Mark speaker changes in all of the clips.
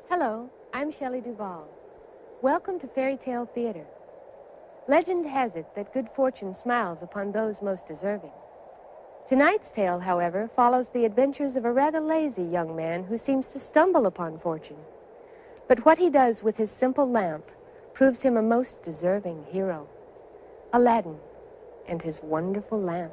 Speaker 1: Hello, I'm Shelley Duvall. Welcome to Fairy Tale Theater. Legend has it that good fortune smiles upon those most deserving. Tonight's tale, however, follows the adventures of a rather lazy young man who seems to stumble upon fortune. But what he does with his simple lamp proves him a most deserving hero. Aladdin and his wonderful lamp.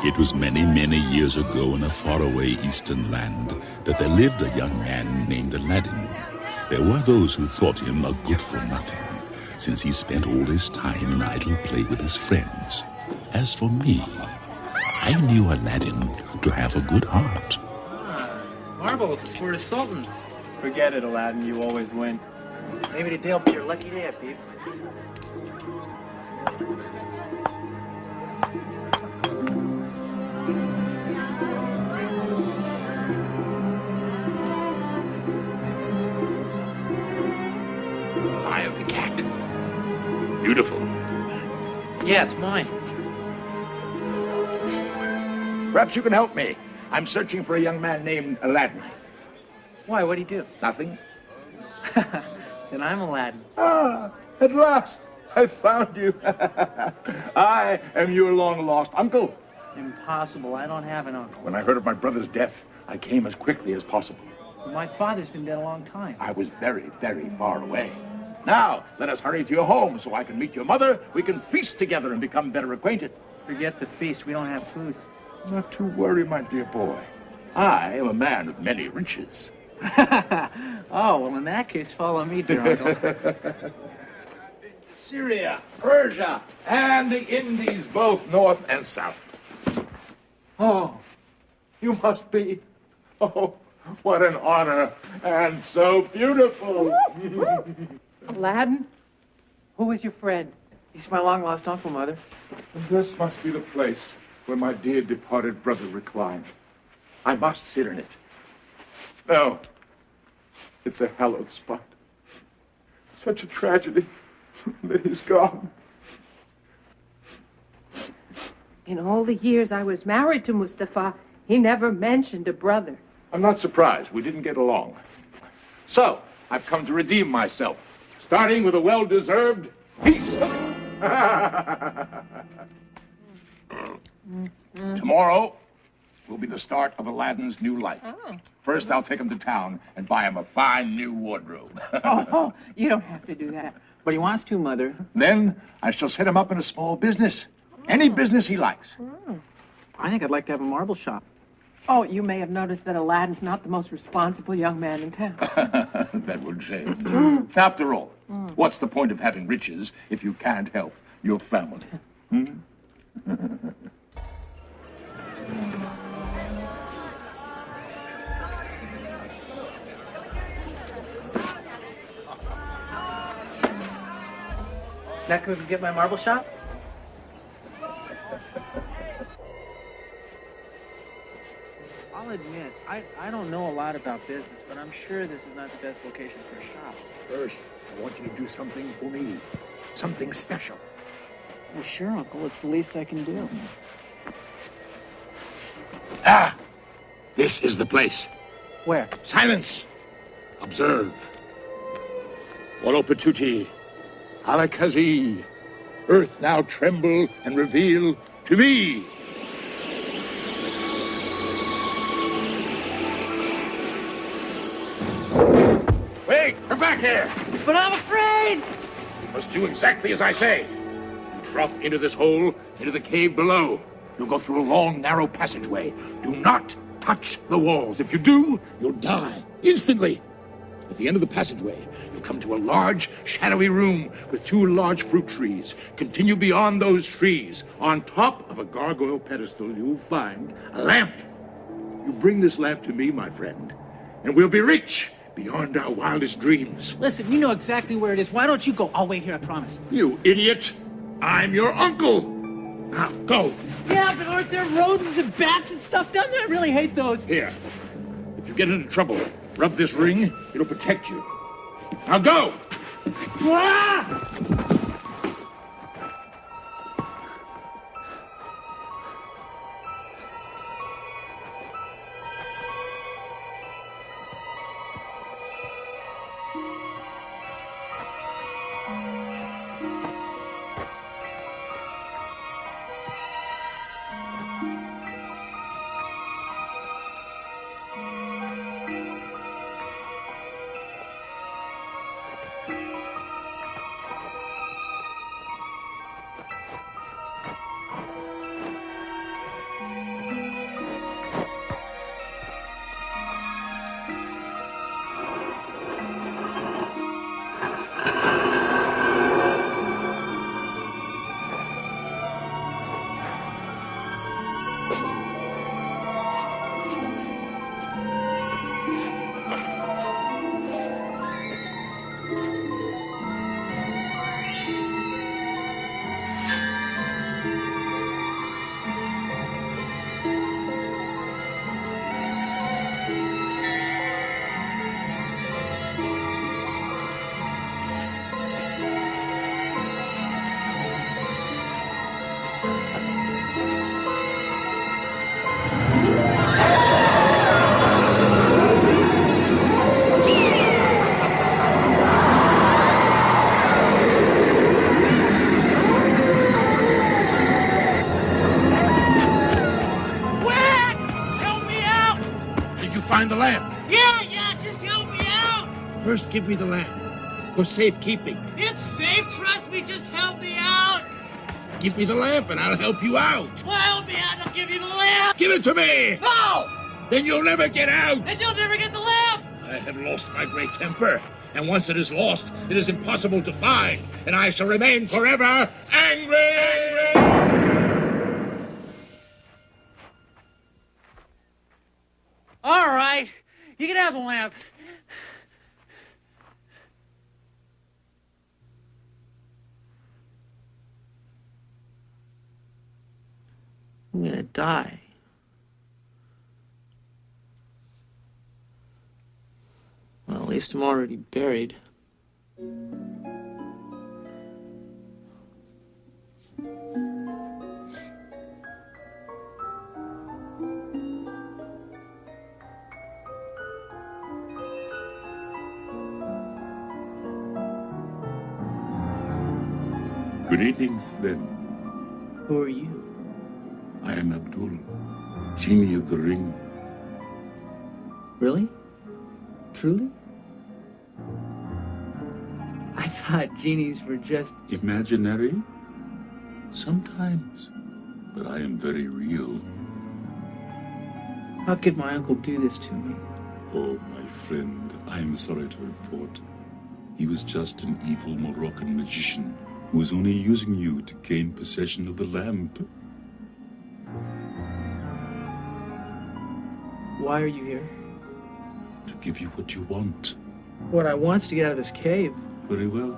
Speaker 2: It was many, many years ago in a faraway eastern land that there lived a young man named Aladdin. There were those who thought him a good-for-nothing, since he spent all his time in idle play with his friends. As for me, I knew Aladdin to have a good heart.
Speaker 3: Marbles is for the sultans. Forget it, Aladdin. You always win. Maybe today'll be your lucky day, peeps.
Speaker 2: Eye of the cat. Beautiful.
Speaker 3: Yeah, it's mine.
Speaker 4: Perhaps you can help me. I'm searching for a young man named Aladdin.
Speaker 3: Why? What'd he do?
Speaker 4: Nothing?
Speaker 3: Then I'm Aladdin.
Speaker 4: Ah, at last, I found you. I am your long-lost uncle.
Speaker 3: Impossible. I don't have an uncle.
Speaker 4: When I heard of my brother's death, I came as quickly as possible.
Speaker 3: My father's been dead a long time.
Speaker 4: I was very, very far away. Now, let us hurry to your home so I can meet your mother. We can feast together and become better acquainted.
Speaker 3: Forget the feast. We don't have food.
Speaker 4: Not to worry, my dear boy. I am a man of many riches.
Speaker 3: Oh, well, in that case, follow me, dear uncle.
Speaker 4: Syria, Persia, and the Indies, both north and south. Oh, you must be. Oh, what an honor, and so beautiful.
Speaker 3: Aladdin? Who is your friend? He's my long-lost uncle, Mother.
Speaker 4: And this must be the place where my dear departed brother reclined. I must sit in it. No, it's a hallowed spot. Such a tragedy that he's gone.
Speaker 5: In all the years I was married to Mustafa, he never mentioned a brother.
Speaker 4: I'm not surprised. We didn't get along. So, I've come to redeem myself, starting with a well-deserved peace. Tomorrow will be the start of Aladdin's new life.
Speaker 5: Oh.
Speaker 4: First, I'll take him to town and buy him a fine new wardrobe.
Speaker 5: Oh, you don't have to do that.
Speaker 3: But he wants to, Mother.
Speaker 4: Then I shall set him up in a small business. Any business he likes.
Speaker 3: I think I'd like to have a marble shop.
Speaker 5: Oh, you may have noticed that Aladdin's not the most responsible young man in town.
Speaker 4: That will change. After all, what's the point of having riches if you can't help your family?
Speaker 3: Next we can get my marble shop? I'll admit, I don't know a lot about business, but I'm sure this is not the best location for a shop.
Speaker 4: First, I want you to do something for me. Something special.
Speaker 3: Well, sure, Uncle. It's the least I can do.
Speaker 4: Ah! This is the place.
Speaker 3: Where?
Speaker 4: Silence! Observe. Volo Petuti, Alakazi. Earth now tremble and reveal to me. Wait, come back here.
Speaker 3: But I'm afraid!
Speaker 4: You must do exactly as I say. You drop into this hole, into the cave below. You'll go through a long, narrow passageway. Do not touch the walls. If you do, you'll die instantly. At the end of the passageway, you'll come to a large, shadowy room with 2 large fruit trees. Continue beyond those trees. On top of a gargoyle pedestal, you'll find a lamp. You bring this lamp to me, my friend, and we'll be rich beyond our wildest dreams.
Speaker 3: Listen, you know exactly where it is. Why don't you go? I'll wait here, I promise.
Speaker 4: You idiot! I'm your uncle! Now, go!
Speaker 3: Yeah, but aren't there rodents and bats and stuff down there? I really hate those.
Speaker 4: Here. If you get into trouble, rub this ring. It'll protect you. Now go!
Speaker 3: Ah!
Speaker 4: Find the lamp.
Speaker 3: Yeah, just help me out.
Speaker 4: First, give me the lamp for safekeeping.
Speaker 3: It's safe, trust me, just help me out.
Speaker 4: Give me the lamp and I'll help you out.
Speaker 3: Well, help me out, I'll give you the lamp.
Speaker 4: Give it to me.
Speaker 3: No!
Speaker 4: Then you'll never get out.
Speaker 3: And you'll never get the lamp.
Speaker 4: I have lost my great temper, and once it is lost, it is impossible to find, and I shall remain forever angry.
Speaker 3: All right, you can have the lamp. I'm gonna die. Well, at least I'm already buried.
Speaker 2: Greetings, friend.
Speaker 3: Who are you?
Speaker 2: I am Abdul, genie of the ring.
Speaker 3: Really? Truly? I thought genies were just...
Speaker 2: Imaginary? Sometimes. But I am very real.
Speaker 3: How could my uncle do this to me?
Speaker 2: Oh, my friend, I am sorry to report. He was just an evil Moroccan magician who was only using you to gain possession of the lamp.
Speaker 3: Why are you here?
Speaker 2: To give you what you want.
Speaker 3: What I want's to get out of this cave.
Speaker 2: Very well.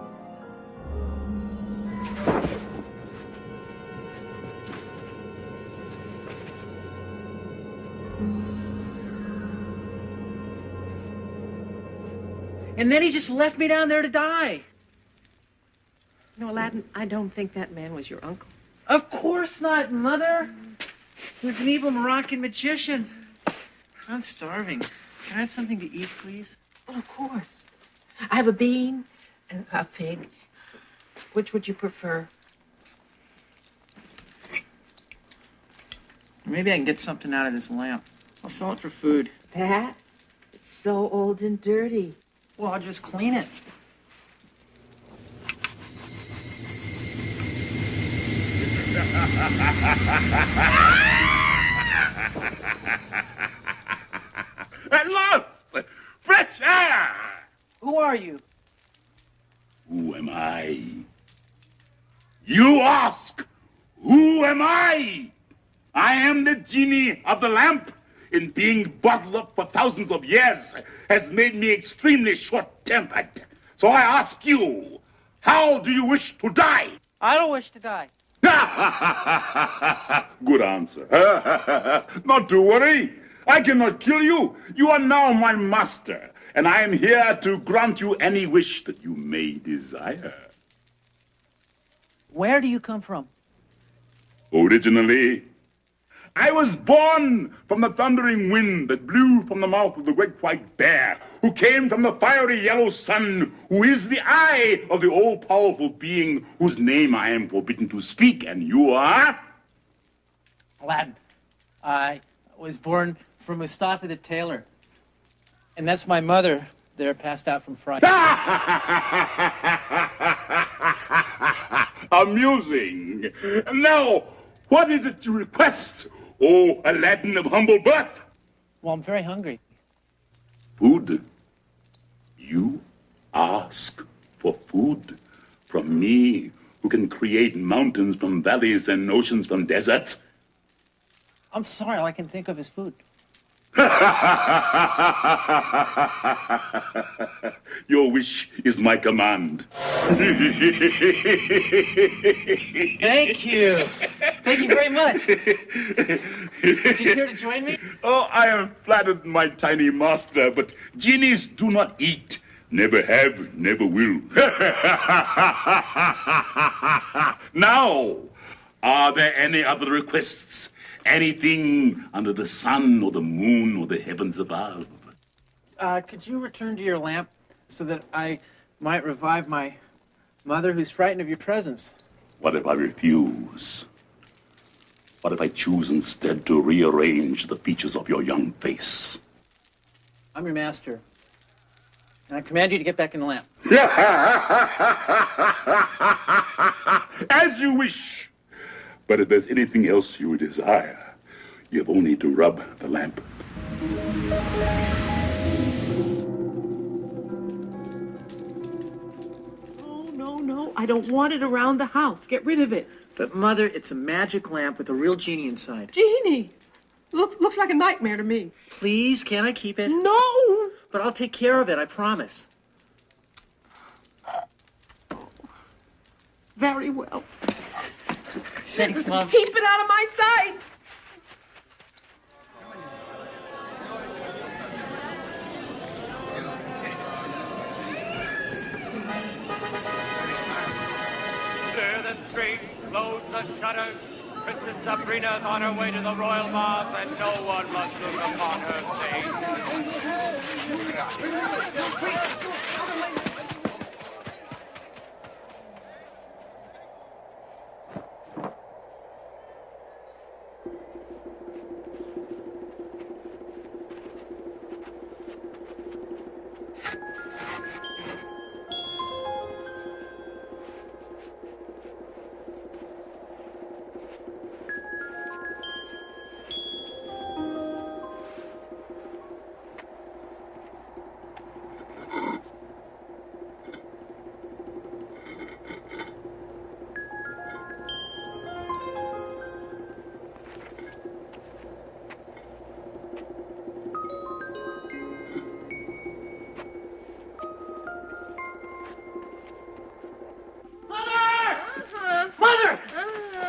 Speaker 3: And then he just left me down there to die.
Speaker 5: No, Aladdin, I don't think that man was your uncle.
Speaker 3: Of course not, Mother. He was an evil Moroccan magician. I'm starving. Can I have something to eat, please?
Speaker 5: Oh, of course. I have a bean and a fig. Which would you prefer?
Speaker 3: Maybe I can get something out of this lamp. I'll sell it for food.
Speaker 5: That? It's so old and dirty.
Speaker 3: Well, I'll just clean it.
Speaker 4: At last! Fresh air!
Speaker 3: Who are you?
Speaker 2: Who am I? You ask, who am I? I am the genie of the lamp. In being bottled up for thousands of years has made me extremely short-tempered. So I ask you, how do you wish to die?
Speaker 3: I don't wish to die.
Speaker 2: Good answer. Not to worry. I cannot kill you. You are now my master, and I am here to grant you any wish that you may desire.
Speaker 3: Where do you come from?
Speaker 2: Originally, I was born from the thundering wind that blew from the mouth of the great white bear, who came from the fiery yellow sun, who is the eye of the all-powerful being whose name I am forbidden to speak, and you are?
Speaker 3: Aladdin. I was born from Mustafa the tailor. And that's my mother there, passed out from fright.
Speaker 2: Amusing. Now, what is it you request, O Aladdin of humble birth?
Speaker 3: Well, I'm very hungry.
Speaker 2: Food. You ask for food from me, who can create mountains from valleys and oceans from deserts?
Speaker 3: I'm sorry, all I can think of is food.
Speaker 2: Your wish is my command.
Speaker 3: Thank you. Thank you very much. Would you care to join me?
Speaker 2: Oh, I am flattered, my tiny master, but genies do not eat. Never have, never will. Now, are there any other requests? Anything under the sun or the moon or the heavens above?
Speaker 3: Could you return to your lamp so that I might revive my mother who's frightened of your presence?
Speaker 2: What if I refuse? What if I choose instead to rearrange the features of your young face?
Speaker 3: I'm your master. And I command you to get back in the lamp.
Speaker 2: As you wish. But if there's anything else you desire, you have only to rub the lamp.
Speaker 5: No, I don't want it around the house. Get rid of it.
Speaker 3: But, Mother, it's a magic lamp with a real genie inside.
Speaker 5: Genie! Looks like a nightmare to me.
Speaker 3: Please, can I keep it?
Speaker 5: No!
Speaker 3: But I'll take care of it, I promise.
Speaker 5: Very well.
Speaker 3: Thanks, Mom.
Speaker 5: Keep it out of my sight!
Speaker 6: Clear the street, close the shutters. Princess Sabrina's on her way to the royal bath, and no one must look upon her face.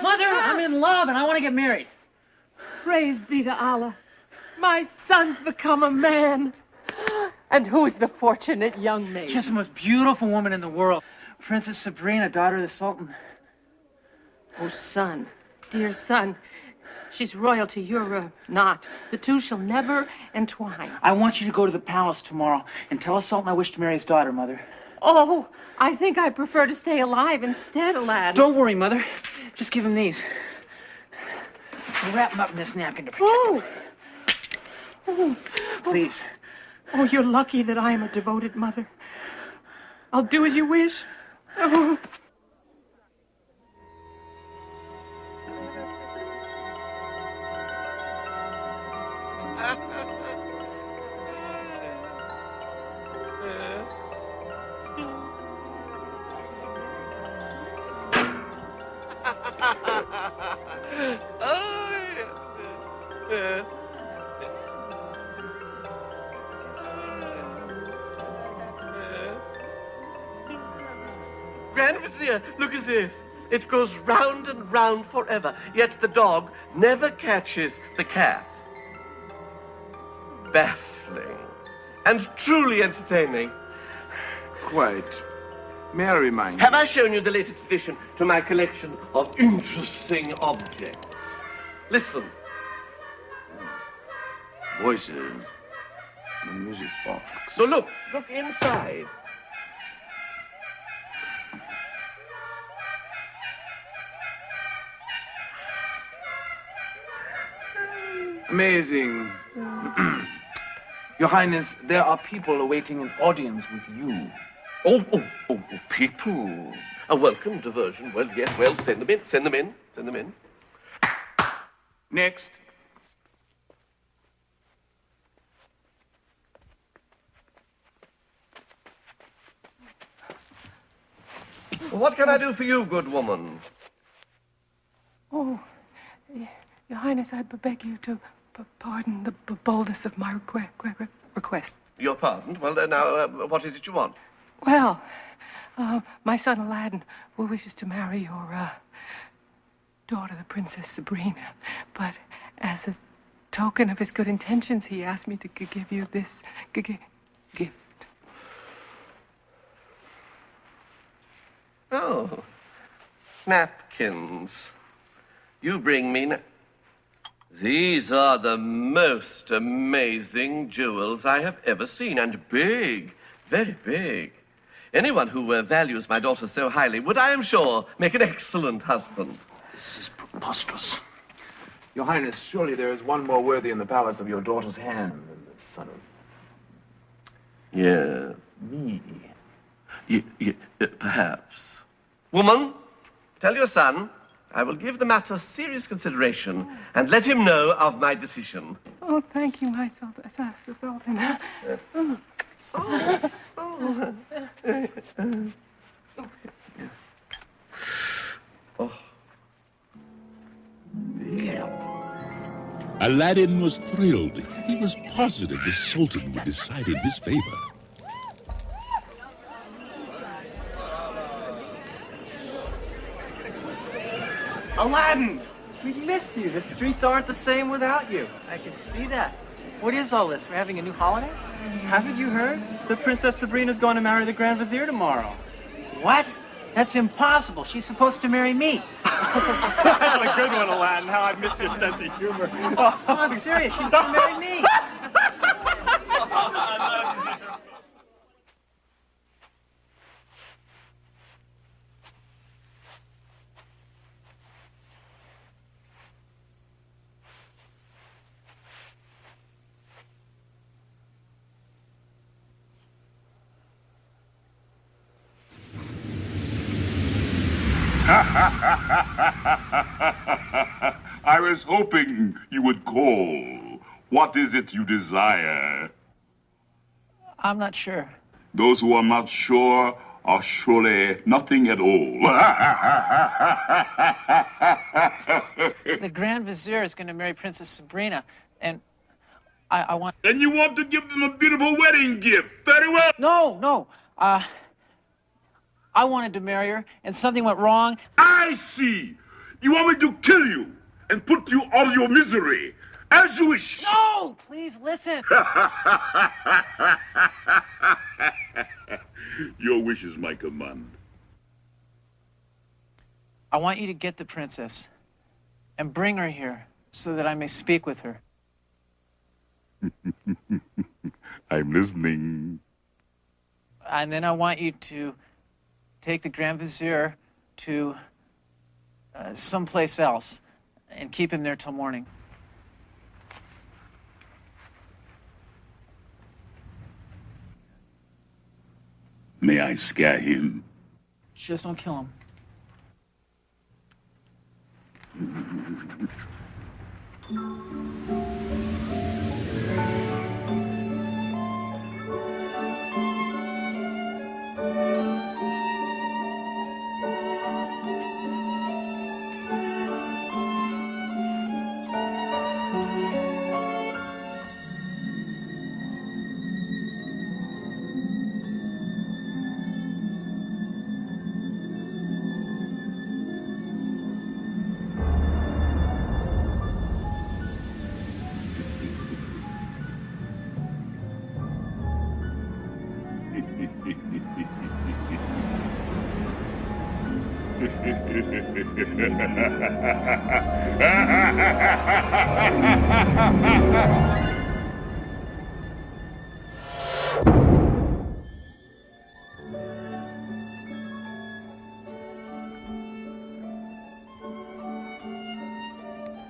Speaker 3: Mother, I'm in love and I want to get married.
Speaker 5: Praise be to Allah. My son's become a man. And who's the fortunate young maid?
Speaker 3: Just the most beautiful woman in the world. Princess Sabrina, daughter of the Sultan.
Speaker 5: Oh, son, dear son, she's royalty, you're not. The two shall never entwine.
Speaker 3: I want you to go to the palace tomorrow and tell the Sultan I wish to marry his daughter, Mother.
Speaker 5: Oh, I think I prefer to stay alive instead, Aladdin.
Speaker 3: Don't worry, Mother. Just give him these. Wrap him up in this napkin to protect him.
Speaker 5: Oh.
Speaker 3: Please.
Speaker 5: Oh, you're lucky that I am a devoted mother. I'll do as you wish. Oh.
Speaker 7: Grand Vizier, look at this. It goes round and round forever, yet the dog never catches the cat. Baffling and truly entertaining.
Speaker 4: Quite. May I remind you?
Speaker 7: Have I shown you the latest addition to my collection of interesting objects? Listen.
Speaker 4: Voices. The music box.
Speaker 7: So look inside.
Speaker 4: Amazing. Your Highness, there are people awaiting an audience with you.
Speaker 7: Oh, people. A welcome diversion. Well, yes, well, send them in.
Speaker 4: Next.
Speaker 7: What can I do for you, good woman?
Speaker 5: Oh, Your Highness, I beg you to pardon the boldness of my request.
Speaker 7: You're pardoned? Well, now, what is it you want?
Speaker 5: Well, my son Aladdin wishes to marry your daughter, the Princess Sabrina. But as a token of his good intentions, he asked me to give you this gift.
Speaker 7: Oh, napkins. You bring me These are the most amazing jewels I have ever seen, and big, very big. Anyone who values my daughter so highly would, I am sure, make an excellent husband.
Speaker 4: This is preposterous. Your Highness, surely there is one more worthy in the palace of your daughter's hand than the son of...
Speaker 7: Yeah.
Speaker 4: me.
Speaker 7: Perhaps. Woman, tell your son I will give the matter serious consideration and let him know of my decision.
Speaker 5: Oh, thank you, my Sultan.
Speaker 2: Aladdin was thrilled. He was positive the Sultan would decide in his favor.
Speaker 3: Aladdin! We missed you. The streets aren't the same without you. I can see that. What is all this? We're having a new holiday?
Speaker 8: Haven't you heard? The Princess Sabrina's going to marry the Grand Vizier tomorrow.
Speaker 3: What? That's impossible. She's supposed to marry me.
Speaker 8: That's a good one, Aladdin. How I miss your sense of humor.
Speaker 3: Oh, I'm serious. She's going to marry me.
Speaker 2: I was hoping you would call. What is it you desire?
Speaker 3: I'm not sure.
Speaker 2: Those who are not sure are surely nothing at all.
Speaker 3: The Grand Vizier is going to marry Princess Sabrina, and I want...
Speaker 2: Then you want to give them a beautiful wedding gift. Very well.
Speaker 3: No. I wanted to marry her, and something went wrong.
Speaker 2: I see. You want me to kill you and put you out of your misery.
Speaker 4: As you wish.
Speaker 3: No! Please listen.
Speaker 2: Your wish is my command.
Speaker 3: I want you to get the princess and bring her here so that I may speak with her.
Speaker 2: I'm listening.
Speaker 3: And then I want you to take the Grand Vizier to someplace else and keep him there till morning.
Speaker 2: May I scare him?
Speaker 3: Just don't kill him.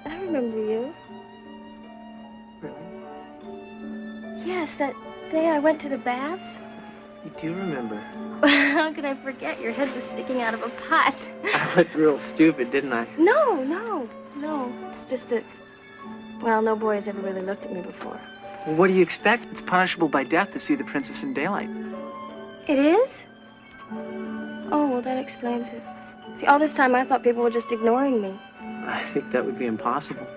Speaker 9: I remember you.
Speaker 3: Really?
Speaker 9: Yes, that day I went to the baths.
Speaker 3: You do remember.
Speaker 9: How could I forget? Your head was sticking out of a pot.
Speaker 3: I looked real stupid, didn't I?
Speaker 9: No. It's just that, well, no boy has ever really looked at me before.
Speaker 3: Well, what do you expect? It's punishable by death to see the princess in daylight.
Speaker 9: It is? Oh, well, that explains it. See, all this time I thought people were just ignoring me.
Speaker 3: I think that would be impossible.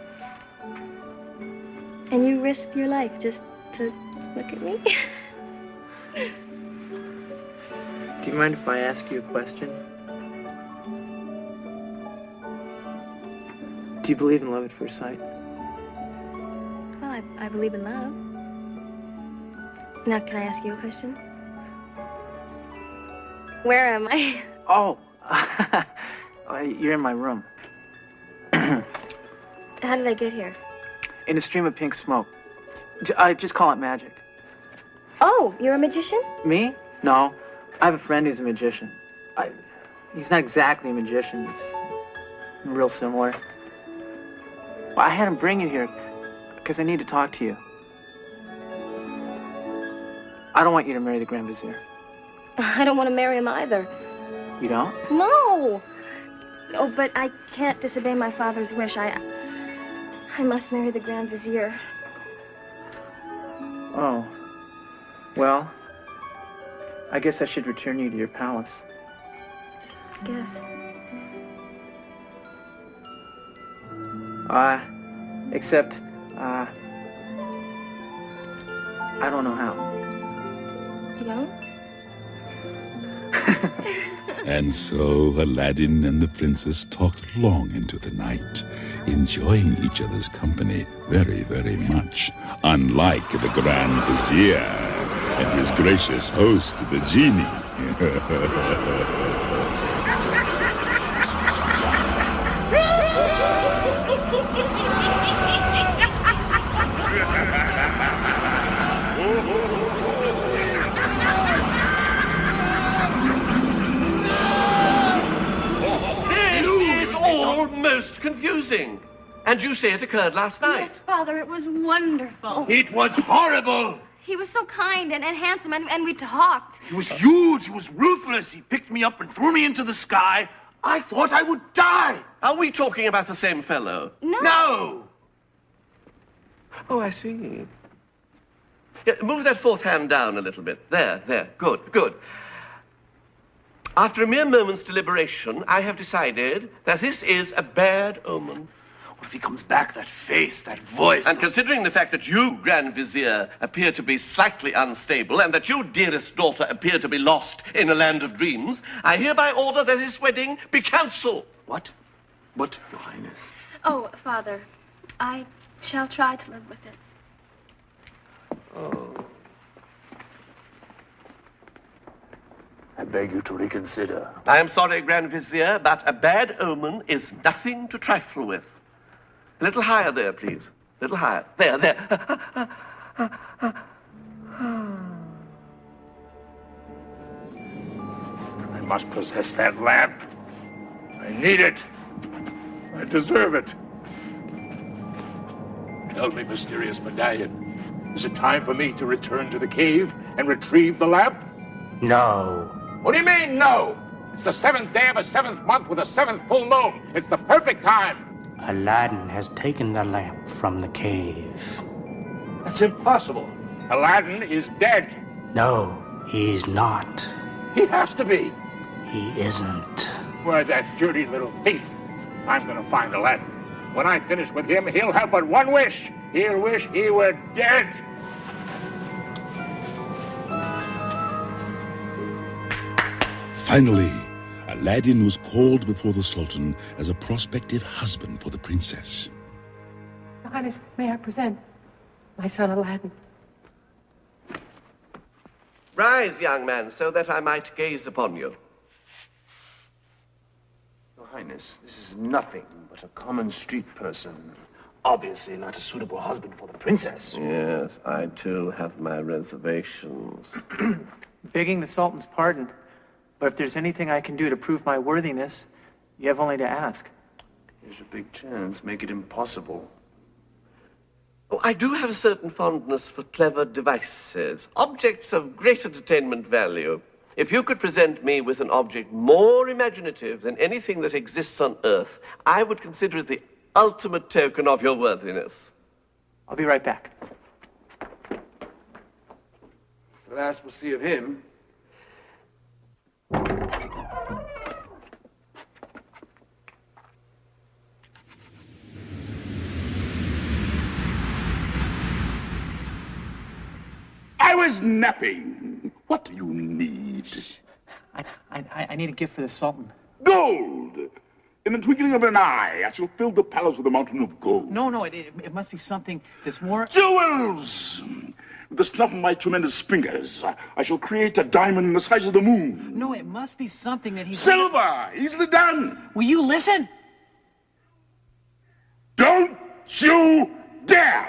Speaker 9: And you risked your life just to look at me?
Speaker 3: Do you mind if I ask you a question? Do you believe in love at first sight?
Speaker 9: Well, I believe in love. Now, can I ask you a question? Where am I?
Speaker 3: Oh, you're in my room.
Speaker 9: How did I get here?
Speaker 3: In a stream of pink smoke. Just call it magic.
Speaker 9: Oh, you're a magician?
Speaker 3: Me? No. I have a friend who's a magician. He's not exactly a magician. He's real similar. Well, I had him bring you here because I need to talk to you. I don't want you to marry the Grand Vizier.
Speaker 9: I don't want to marry him either.
Speaker 3: You don't?
Speaker 9: No! Oh, but I can't disobey my father's wish. I must marry the Grand Vizier.
Speaker 3: Oh. Well, I guess I should return you to your palace.
Speaker 9: Guess.
Speaker 3: Except, I don't know how.
Speaker 9: You don't?
Speaker 2: And so Aladdin and the princess talked long into the night, enjoying each other's company very, very much, unlike the Grand Vizier and his gracious host, the genie.
Speaker 7: Most confusing. And you say it occurred last night.
Speaker 9: Yes, Father, it was wonderful.
Speaker 4: It was horrible.
Speaker 9: He was so kind and handsome, and we talked.
Speaker 4: He was huge. He was ruthless. He picked me up and threw me into the sky. I thought I would die.
Speaker 7: Are we talking about the same fellow?
Speaker 4: No.
Speaker 7: Oh, I see. Yeah, move that fourth hand down a little bit. There. Good. After a mere moment's deliberation, I have decided that this is a bad omen.
Speaker 4: What if he comes back, that face, that voice?
Speaker 7: And considering the fact that you, Grand Vizier, appear to be slightly unstable, and that you, dearest daughter, appear to be lost in a land of dreams, I hereby order that this wedding be cancelled.
Speaker 4: What? What, Your Highness?
Speaker 9: Oh, Father, I Shall try to live with it.
Speaker 7: Oh.
Speaker 10: I beg you to reconsider.
Speaker 7: I am sorry, Grand Vizier, but a bad omen is nothing to trifle with. A little higher there, please. A little higher. There, there.
Speaker 4: I must possess that lamp. I need it. I deserve it. Tell me, mysterious medallion, is it time for me to return to the cave and retrieve the lamp?
Speaker 10: No.
Speaker 4: What do you mean, no? It's the 7th day of a 7th month with a 7th full moon. It's the perfect time.
Speaker 10: Aladdin has taken the lamp from the cave.
Speaker 4: That's impossible. Aladdin is dead.
Speaker 10: No, he's not.
Speaker 4: He has to be.
Speaker 10: He isn't.
Speaker 4: Why, that dirty little thief. I'm going to find Aladdin. When I finish with him, he'll have but one wish. He'll wish he were dead.
Speaker 2: Finally, Aladdin was called before the Sultan as a prospective husband for the princess.
Speaker 5: Your Highness, may I present my son Aladdin?
Speaker 7: Rise, young man, so that I might gaze upon you.
Speaker 10: Your Highness, this is nothing but a common street person. Obviously not a suitable husband for the princess.
Speaker 7: Yes, I too have my reservations.
Speaker 3: Begging the Sultan's pardon, but if there's anything I can do to prove my worthiness, you have only to ask.
Speaker 10: Here's a big chance. Make it impossible.
Speaker 7: Oh, I do have a certain fondness for clever devices, objects of great entertainment value. If you could present me with an object more imaginative than anything that exists on Earth, I would consider it the ultimate token of your worthiness.
Speaker 3: I'll be right back.
Speaker 10: It's the last we'll see of him.
Speaker 4: I was napping. What do you need?
Speaker 3: I need a gift for the Sultan.
Speaker 4: Gold! In the twinkling of an eye, I shall fill the palace with a mountain of gold.
Speaker 3: No, it must be something that's more...
Speaker 4: Jewels! With the snap of my tremendous fingers, I shall create a diamond the size of the moon.
Speaker 3: No, it must be something that he's...
Speaker 4: Silver! Easily done!
Speaker 3: Will you listen?
Speaker 4: Don't you dare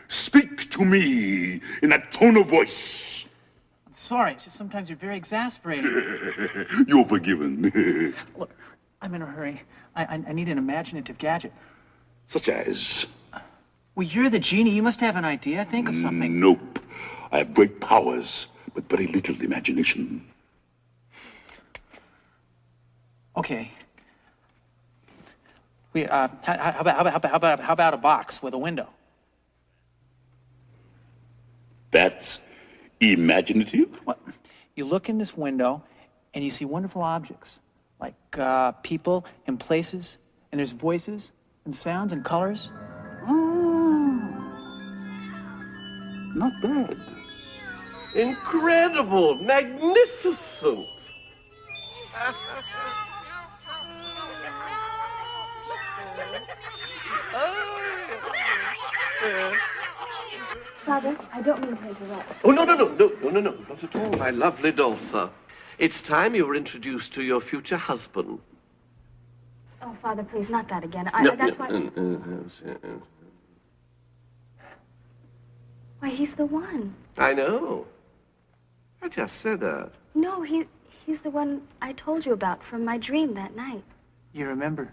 Speaker 4: speak to me in that tone of voice.
Speaker 3: I'm sorry, it's just sometimes you're very exasperating.
Speaker 4: You're forgiven.
Speaker 3: Look, I'm in a hurry. I need an imaginative gadget.
Speaker 4: Such as?
Speaker 3: Well, you're the genie. You must have an idea. Think of something.
Speaker 4: Nope. I have great powers, but very little imagination.
Speaker 3: Okay. How about a box with a window?
Speaker 4: That's imaginative?
Speaker 3: Well, you look in this window, and you see wonderful objects, like people and places, and there's voices and sounds and colors.
Speaker 4: Not bad.
Speaker 7: Incredible! Magnificent!
Speaker 9: Father, I don't mean to interrupt.
Speaker 7: Oh, no, not at all, my lovely daughter. It's time you were introduced to your future husband.
Speaker 9: Oh, Father, please, not that again. That's why... Why, he's the one.
Speaker 7: I know. I just said that.
Speaker 9: No, he's the one I told you about from my dream that night.
Speaker 3: You remember?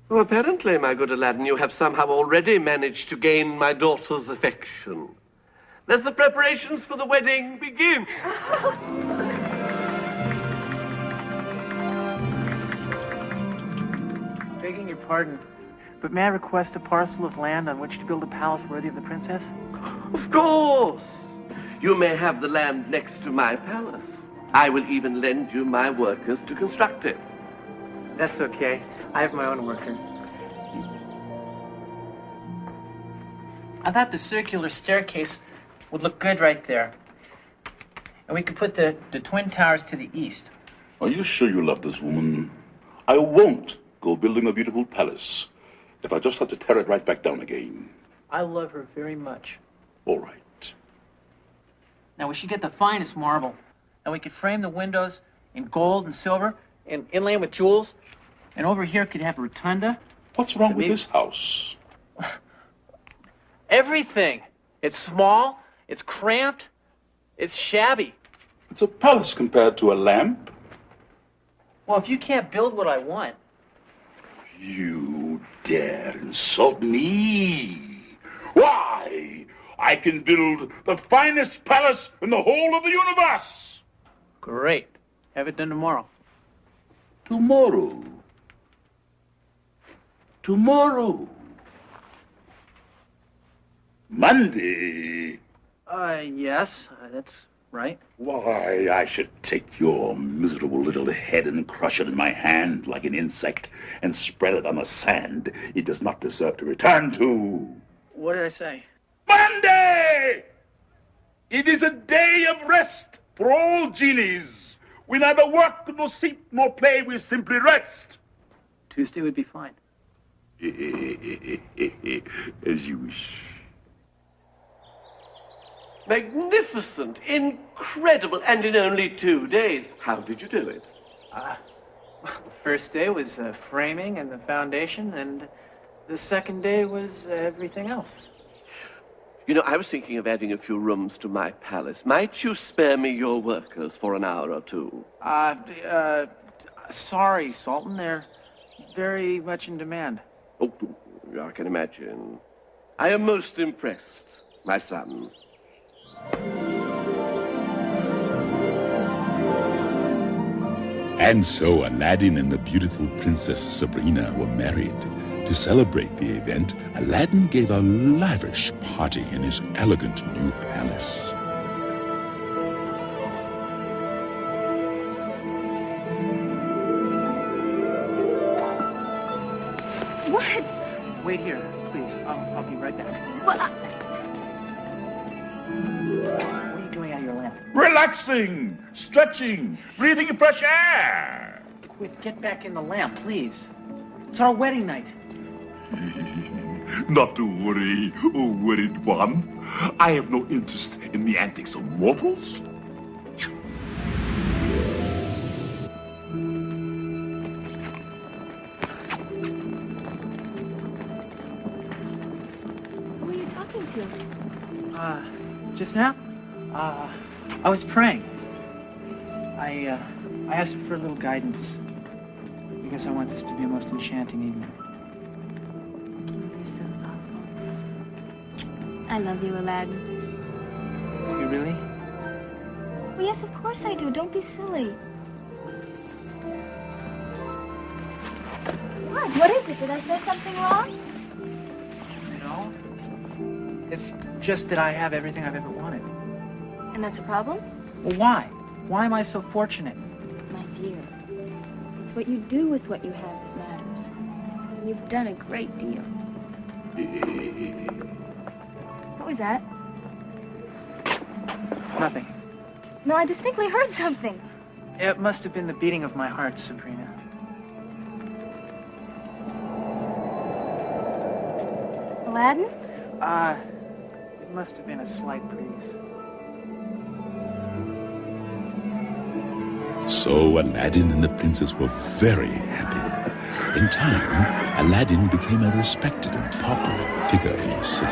Speaker 7: Well, apparently, my good Aladdin, you have somehow already managed to gain my daughter's affection. Let the preparations for the wedding begin.
Speaker 3: Begging your pardon, but may I request a parcel of land on which to build a palace worthy of the princess?
Speaker 7: Of course. You may have the land next to my palace. I will even lend you my workers to construct it.
Speaker 3: That's okay. I have my own worker. I thought the circular staircase would look good right there. And we could put the twin towers to the east.
Speaker 4: Are you sure you love this woman? I won't go building a beautiful palace if I just have to tear it right back down again.
Speaker 3: I love her very much.
Speaker 2: All right.
Speaker 3: Now, we should get the finest marble. And we could frame the windows in gold and silver and inlaid with jewels. And over here could have a rotunda.
Speaker 2: What's wrong with this house?
Speaker 3: Everything. It's small, it's cramped, it's shabby.
Speaker 2: It's a palace compared to a lamp.
Speaker 3: Well, if you can't build what I want...
Speaker 2: You dare insult me? Why? I can build the finest palace in the whole of the universe.
Speaker 3: Great. Have it done tomorrow.
Speaker 2: Tomorrow. Tomorrow. Monday.
Speaker 3: Yes, that's right.
Speaker 2: Why, I should take your miserable little head and crush it in my hand like an insect and spread it on the sand it does not deserve to return to.
Speaker 3: What did I say?
Speaker 2: Monday! It is a day of rest for all genies. We neither work nor sleep nor play, we simply rest.
Speaker 3: Tuesday would be fine.
Speaker 2: As you wish.
Speaker 7: Magnificent, incredible, and in only 2 days. How did you do it?
Speaker 3: Well, the first day was framing and the foundation, and the second day was everything else.
Speaker 7: You know, I was thinking of adding a few rooms to my palace. Might you spare me your workers for an hour or two?
Speaker 3: Sorry, Sultan. They're very much in demand.
Speaker 7: Oh, I can imagine. I am most impressed, my son.
Speaker 2: And so Aladdin and the beautiful Princess Sabrina were married. To celebrate the event, Aladdin gave a lavish party in his elegant new palace.
Speaker 9: What?
Speaker 3: Wait here, please. I'll be right back.
Speaker 9: What?
Speaker 3: What are you doing out of your lamp?
Speaker 2: Relaxing, stretching, breathing fresh air.
Speaker 3: Quit. Get back in the lamp, please. It's our wedding night.
Speaker 2: Not to worry, oh worried one. I have no interest in the antics of mortals.
Speaker 9: Who are you talking to?
Speaker 3: Just now? I was praying. I asked her for a little guidance. Because I want this to be a most enchanting evening.
Speaker 9: You're so thoughtful. I love you, Aladdin.
Speaker 3: You really?
Speaker 9: Well, yes, of course I do. Don't be silly. What is it? Did I say something wrong?
Speaker 3: No. It's just that I have everything I've ever wanted.
Speaker 9: And that's a problem?
Speaker 3: Well, why? Why am I so fortunate?
Speaker 9: My dear, it's what you do with what you have that matters. And you've done a great deal. What was that?
Speaker 3: Nothing.
Speaker 9: No, I distinctly heard something.
Speaker 3: It must have been the beating of my heart, Sabrina.
Speaker 9: Aladdin?
Speaker 3: It must have been a slight breeze.
Speaker 2: So Aladdin and the princess were very happy. In time, Aladdin became a respected and popular figure in the city.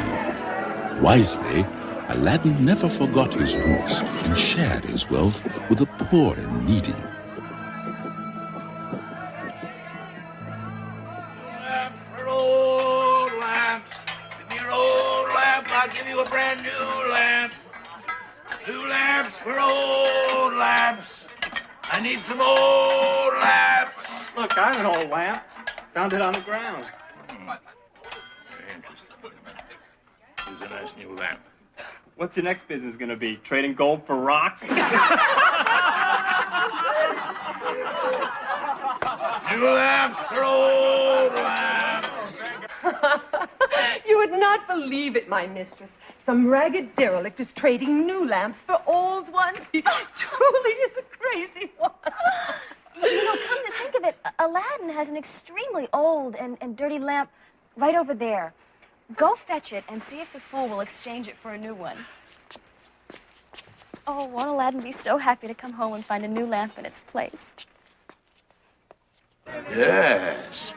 Speaker 2: Wisely, Aladdin never forgot his roots and shared his wealth with the poor and needy.
Speaker 6: Lamps for old lamps. Give me your old lamp, I'll give you a brand new lamp. 2 lamps for old lamps. I need some old lamps.
Speaker 8: Look, I have an old lamp. Found it on the ground.
Speaker 4: Here's a nice new lamp.
Speaker 8: What's your next business gonna be? Trading gold for rocks?
Speaker 6: New lamps for old lamps.
Speaker 5: You would not believe it, my mistress. Some ragged derelict is trading new lamps for old ones. He truly is a crazy one.
Speaker 9: You know, come to think of it, Aladdin has an extremely old and dirty lamp right over there. Go fetch it and see if the fool will exchange it for a new one. Oh, won't Aladdin be so happy to come home and find a new lamp in its place?
Speaker 6: Yes.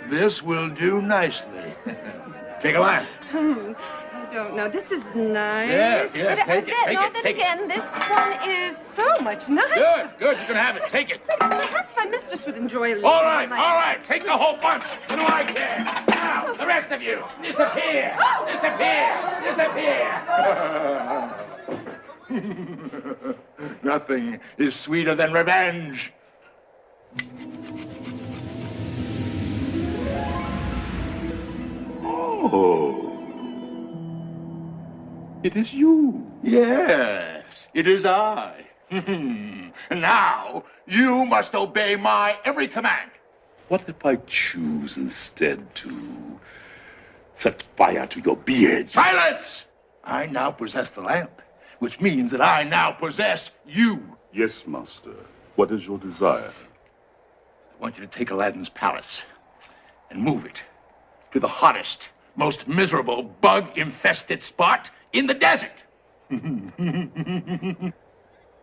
Speaker 6: This will do nicely. Take a lamp.
Speaker 5: I don't know. This is nice.
Speaker 6: Yes,
Speaker 5: But,
Speaker 6: take it, take it,
Speaker 5: then
Speaker 6: take it.
Speaker 5: again, this one is so much nicer.
Speaker 6: Good, you can have it. Take it.
Speaker 5: Perhaps my mistress would enjoy a little.
Speaker 6: All right, take the whole bunch. What do I care? Now, the rest of you, disappear, disappear, disappear. Nothing is sweeter than revenge. Oh. It is you. Yes, it is I. Now, you must obey my every command.
Speaker 2: What if I choose instead to set fire to your beards?
Speaker 6: Silence! I now possess the lamp, which means that I now possess you.
Speaker 2: Yes, master. What is your desire?
Speaker 6: I want you to take Aladdin's palace and move it to the hottest, most miserable, bug-infested spot in the desert.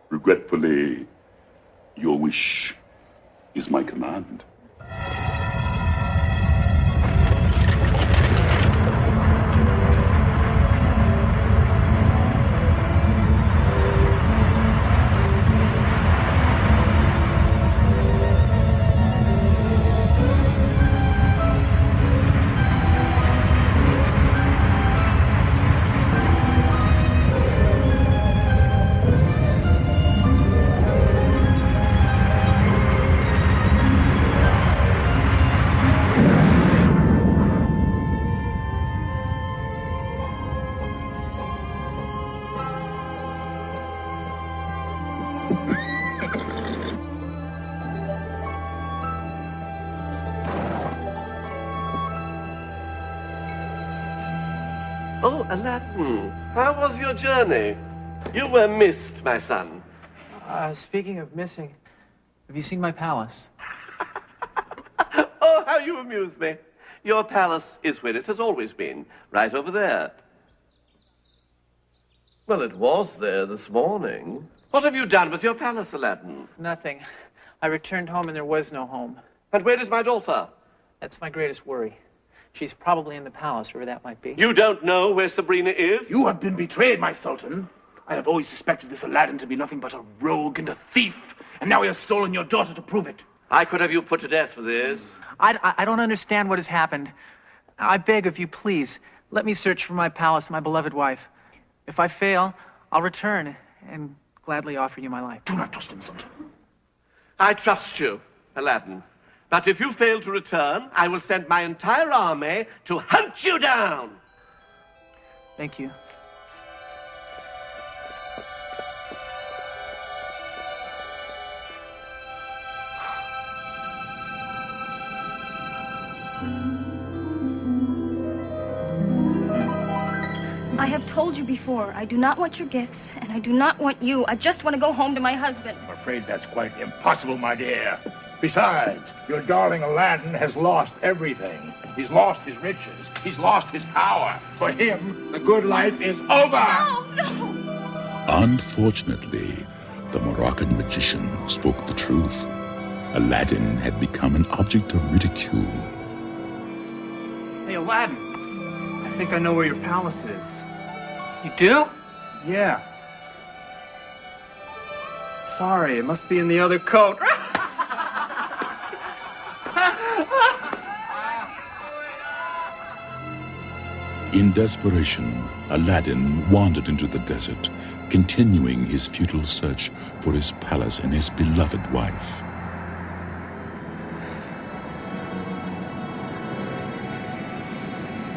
Speaker 2: Regretfully, your wish is my command.
Speaker 7: Oh, Aladdin, how was your journey? You were missed, my son.
Speaker 3: Speaking of missing, have you seen my palace?
Speaker 7: Oh, how you amuse me. Your palace is where it has always been, right over there. Well, it was there this morning. What have you done with your palace, Aladdin?
Speaker 3: Nothing. I returned home and there was no home.
Speaker 7: And where is my daughter?
Speaker 3: That's my greatest worry. She's probably in the palace, wherever that might be.
Speaker 7: You don't know where Sabrina is?
Speaker 10: You have been betrayed, my Sultan. I have always suspected this Aladdin to be nothing but a rogue and a thief, and now he has stolen your daughter to prove it.
Speaker 7: I could have you put to death for this.
Speaker 3: I don't understand what has happened. I beg of you, please, let me search for my palace, my beloved wife. If I fail, I'll return and gladly offer you my life.
Speaker 10: Do not trust him, Sultan.
Speaker 7: I trust you, Aladdin. But if you fail to return, I will send my entire army to hunt you down.
Speaker 3: Thank you.
Speaker 9: I have told you before, I do not want your gifts, and I do not want you. I just want to go home to my husband.
Speaker 6: I'm afraid that's quite impossible, my dear. Besides, your darling Aladdin has lost everything. He's lost his riches. He's lost his power. For him, the good life is over.
Speaker 9: No, no!
Speaker 2: Unfortunately, the Moroccan magician spoke the truth. Aladdin had become an object of ridicule.
Speaker 8: Hey, Aladdin. I think I know where your palace is. You do? Yeah. Sorry, it must be in the other coat.
Speaker 2: In desperation, Aladdin wandered into the desert, continuing his futile search for his palace and his beloved wife.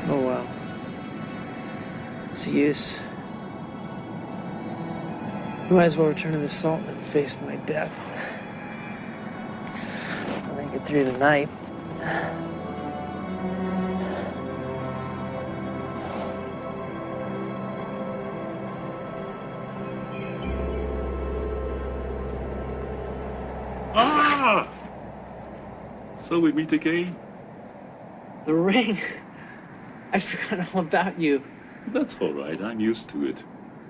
Speaker 3: Oh, well. What's the use? Might as well return to the Sultan and face my death. I'll make it through the night.
Speaker 2: So we meet again?
Speaker 3: The ring. I'd forgotten all about you.
Speaker 2: That's all right. I'm used to it.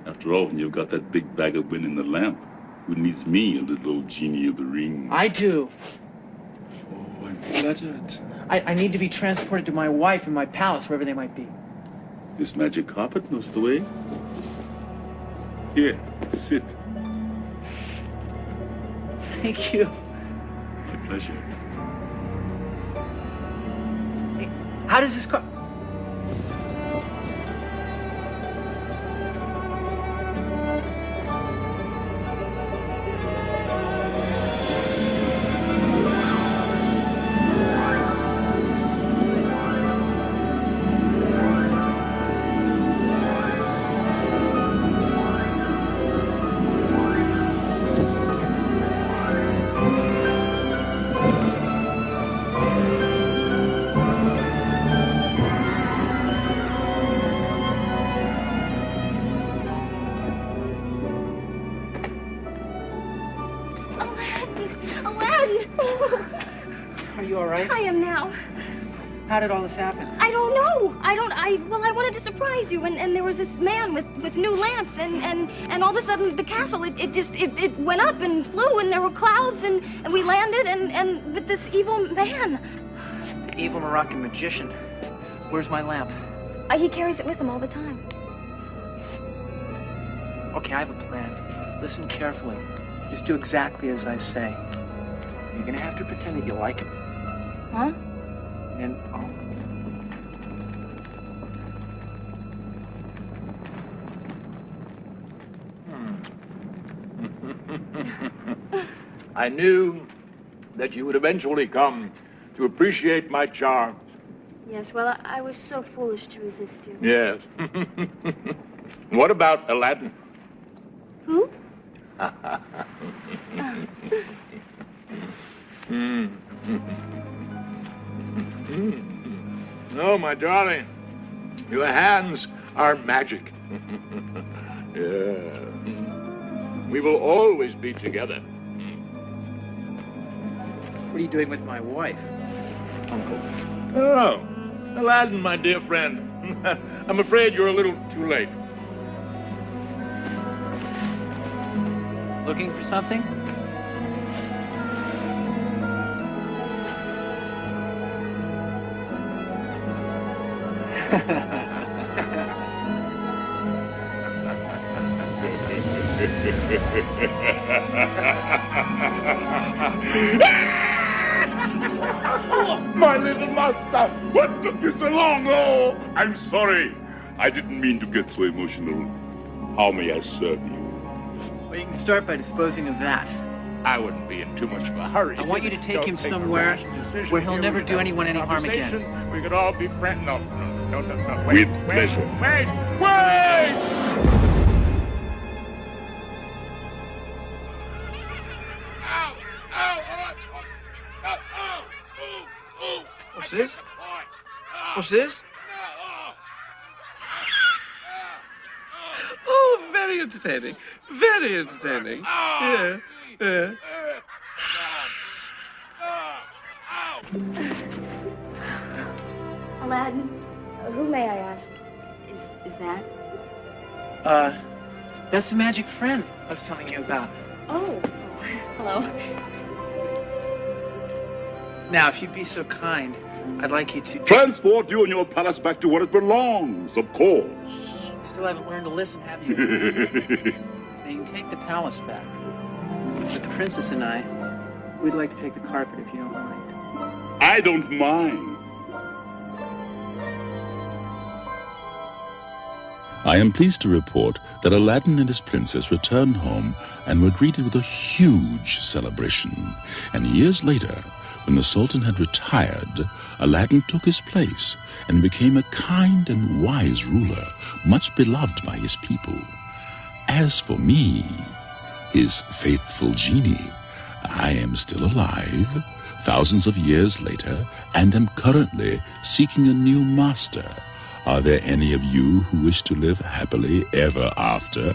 Speaker 2: After all, when you've got that big bag of wind in the lamp, who needs me, a little old genie of the ring?
Speaker 3: I do.
Speaker 2: Oh, I'm flattered.
Speaker 3: I need to be transported to my wife and my palace, wherever they might be.
Speaker 2: This magic carpet knows the way. Here, sit.
Speaker 3: Thank you.
Speaker 2: My pleasure.
Speaker 3: Hey, how does this go? How did all this happen?
Speaker 9: I don't know. I wanted to surprise you, and there was this man with new lamps, and all of a sudden the castle, it went up and flew, and there were clouds, and we landed, and with this evil man.
Speaker 3: The evil Moroccan magician. Where's my lamp?
Speaker 9: He carries it with him all the time.
Speaker 3: Okay, I have a plan. Listen carefully. Just do exactly as I say. You're gonna have to pretend that you like him.
Speaker 9: Huh?
Speaker 3: And
Speaker 4: I knew that you would eventually come to appreciate my charms.
Speaker 9: Yes, well, I was so foolish to resist you.
Speaker 4: Yes. What about Aladdin?
Speaker 9: Who?
Speaker 4: Oh, my darling, your hands are magic. Yeah. We will always be together.
Speaker 3: what are you doing with my wife, Uncle?
Speaker 4: Oh, Aladdin, my dear friend. I'm afraid you're a little too late.
Speaker 3: Looking for something?
Speaker 4: My little master, what took you so long? Oh,
Speaker 2: I'm sorry. I didn't mean to get so emotional. How may I serve you?
Speaker 3: Well, you can start by disposing of that.
Speaker 4: I wouldn't be in too much of a hurry.
Speaker 3: I want you to take him
Speaker 4: Don't
Speaker 3: somewhere
Speaker 4: a rash decision
Speaker 3: where he'll
Speaker 4: here.
Speaker 3: never
Speaker 4: We
Speaker 3: do
Speaker 4: have
Speaker 3: anyone any harm again.
Speaker 4: conversation. We could all be friends. No. Wait,
Speaker 2: With pleasure.
Speaker 4: Wait!
Speaker 7: What's this? What's this? Oh, very entertaining. Very entertaining. Yeah, yeah.
Speaker 9: Aladdin, who may I ask is that?
Speaker 3: That's the magic friend I was telling you about.
Speaker 9: Oh, hello.
Speaker 3: Now, if you'd be so kind, I'd like you to...
Speaker 2: Transport you and your palace back to where it belongs, of course.
Speaker 3: Still haven't learned to listen, have you? Now, you can take the palace back. But the princess and I, we'd like to take the carpet if you don't mind.
Speaker 2: I don't mind. I am pleased to report that Aladdin and his princess returned home and were greeted with a huge celebration. And years later, when the Sultan had retired, Aladdin took his place and became a kind and wise ruler, much beloved by his people. As for me, his faithful genie, I am still alive, thousands of years later, and am currently seeking a new master. Are there any of you who wish to live happily ever after?